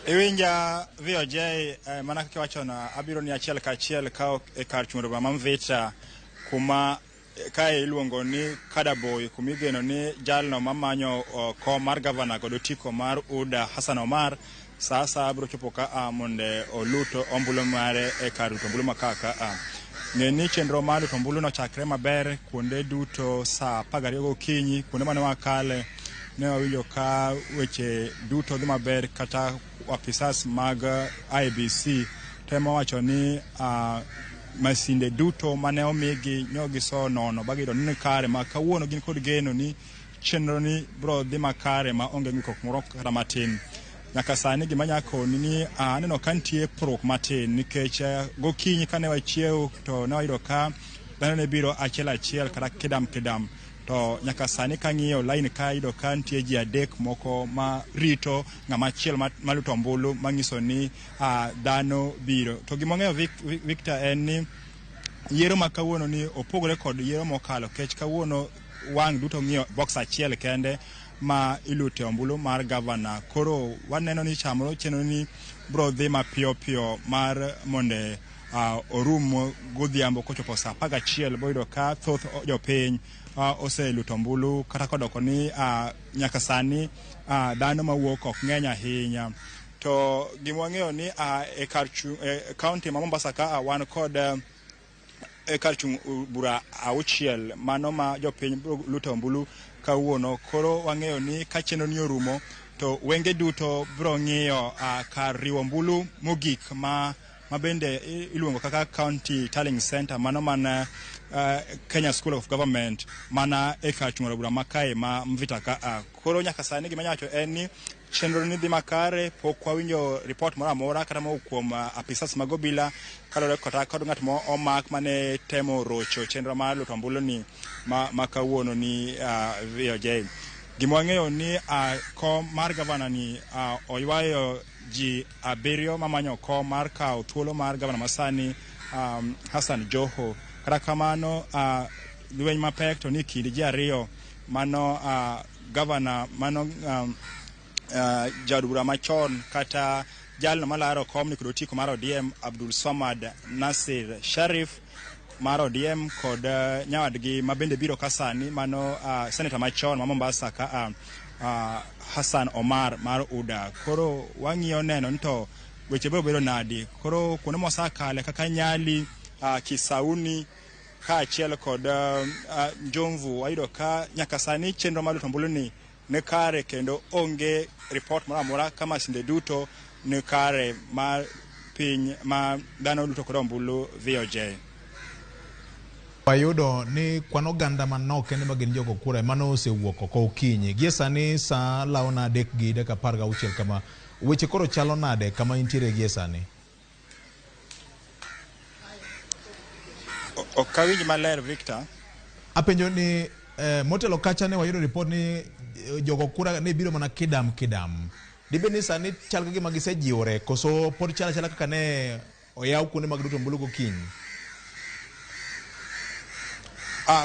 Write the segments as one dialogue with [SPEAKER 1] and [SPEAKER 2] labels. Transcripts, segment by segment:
[SPEAKER 1] Iwinja VOJ mana kake wacho na abiro ni achiel ka achiel ka e kar chung'o mamvita kuma ka iluongo ni Kadaboy kumigeno ni jalno mamanyo kom mar gavana kod otiko mar UDA Hassan Omar sasa abiro chopo ka monde oluto ombulu mare e kar luto ombulu makaka ng'eni chenro mar luto ombulu no chakre maber kuonde duto saa 12 gokinyi kuonde mane wakale ne wawinjo ka weche duto dhi maber kata afisas mag IBC temo wacho ni masinde duto mane omigi nyogi so nono bagiro ni kare ma kawuono gin kod geno ni chenro ni bro dhi makare ma onge ng'ikruok moro kata matin. Nyaka sani gima nyako ni aneno ka nitie prok matin nikech gokinyi kane wachiew to ne wayudo ka dhano ne biro achiel kata kidam to nyaka sani kang'iyo line ka yudo ka nitie ji adek moko ma rito ng'ama chiel maluto ombulu manyiso ni dhano biro. To gimong'eyo Victor en ni yiero ma kawuono ni opogore kod yiero mokalo kech kawuono wang' duto ng'iyo box achiel kende ma ilute ombulu mar gavana. Koro waneno ni chamro chenro ni bro dhi mapiyo mar monde orum godhiambo kochopo saa 11 boyudo ka thoth jopiny ose luto ombulu kata kodoko ni nyaka sani dhano mawuok ok ng'eny ahinya. To gimwang'eyo ni e county ma Mombasa ka wan kod e kar chung' bura auchiel mano ma jopiny luto ombulu kawuono. Koro wang'eyo ni ka chenro ni orumo to wenge duto bro ng'iyo kar riwo ombulu mogik ma bende iluongo kaka County Tallying Center mano mana Kenya School of Government mana e kar chung'o bura makae ma mvita ka koro nyaka sani gima nyacho en ni chenro ni dhi makare pok wawinjo report moro amora kata mo kuom apisas mag obila kalore kata kod ng'at mo omak mane temo rocho chenro mar luto ombulu ni ma kawuono ni VOJ. Gimwang'eyo ni kom mar gavana ni oywayo ji 7 mamanyo kom mar kawo thuolo mar gavana masani Hassan Joho. Kata kamano lweny mapek to ni kind ji ariyo mano gavana mano jadura machon kata jalno malaro kom ni kod otiko mar ODM Abdul Samad Nasir Sharif mar ODM kod nyawadgi mabende biro kasani mano senator machon ma Mombasa ka Hassan Omar mar UDA. Koro wang'iyo neno nito weche biro bedo nadi. Koro kuonde mosakale kaka Nyali Kisauni ka achiel kod Njomvu wayudo ka nyaka sani chenro mar luto ombulu ni ne kare kendo onge report moro amora kama sinde duto ne kare ma piny ma dhano duto kod ombulu VOJ.
[SPEAKER 2] Wayudo ni kwano ganda manok ene magin jogo kura mano osewuok oko okinyi gie sani saa laona 3:16 kama weche koro chalo nade kama intiere gie sani.
[SPEAKER 1] Okawinj maler Victor.
[SPEAKER 2] Apenjo ni motelo kacha ne wayudo report ni jogo kura ne biro mana kidam dibe ni sani chal ka gima gisejiwore koso pod chala kaka ne oyaw kuonde mag luto ombulu gokinyi.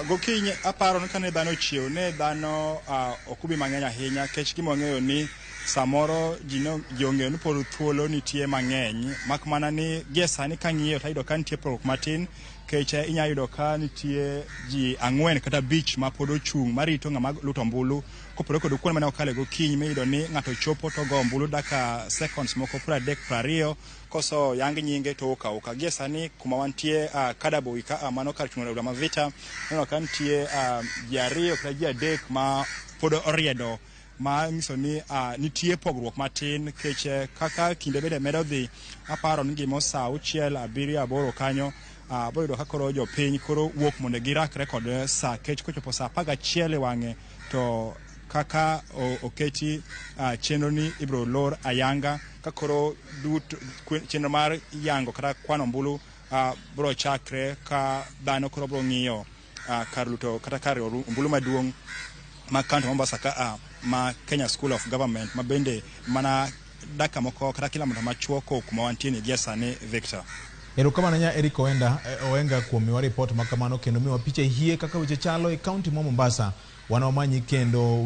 [SPEAKER 1] Gokinyi aparo ni kane dhano chiew ne dhano okubi mang'eny ahinya kech gimong'eyo ni samoro ji ong'eyo ni pod thuolo nitie mang'eny mak mana ni gie sani kang'iyo tayudo ka nitie pogruok matin kech inya yudo ka nitie ji 4 kata 5 ma pod ochung' marito ng'ama luto ombulu kopore kod kuonde mane okale gokinyi miyudo ni ng'ato chopo to go ombulu daka seconds moko 30-20 koso yang nyinge to uka gie sani kuma wantie Kadaboy ka mano kar chung'o bura mavita neno ka nitie ji 2 kata ji 3 ma pod oriedo ma nyiso ni nitie pogruok matin kech kaka kinde bede medo dhi aparo ni gimo saa 6, 7, 8 kanyo boyudo ka koro jopiny koro wuok mondo girakre kod saa kech kochopo saa 11 wang'e to kaka oketi chenro ni ibro lor ayanga ka koro chenro mar yango kata kwano ombulu bro chakre ka dhano koro bro ng'iyo kar luto kata kar ombulu maduong' ma county Mombasa ka ma Kenya School of Government ma bende mana daka moko kata kila mtu machuoko kuma wantini gie sani Victor.
[SPEAKER 2] Erokamano nya Eric Owenga kuom miwa report makamano kendo miwa picha hie kaka weche chalo e county ma Mombasa wanaomanyi kendo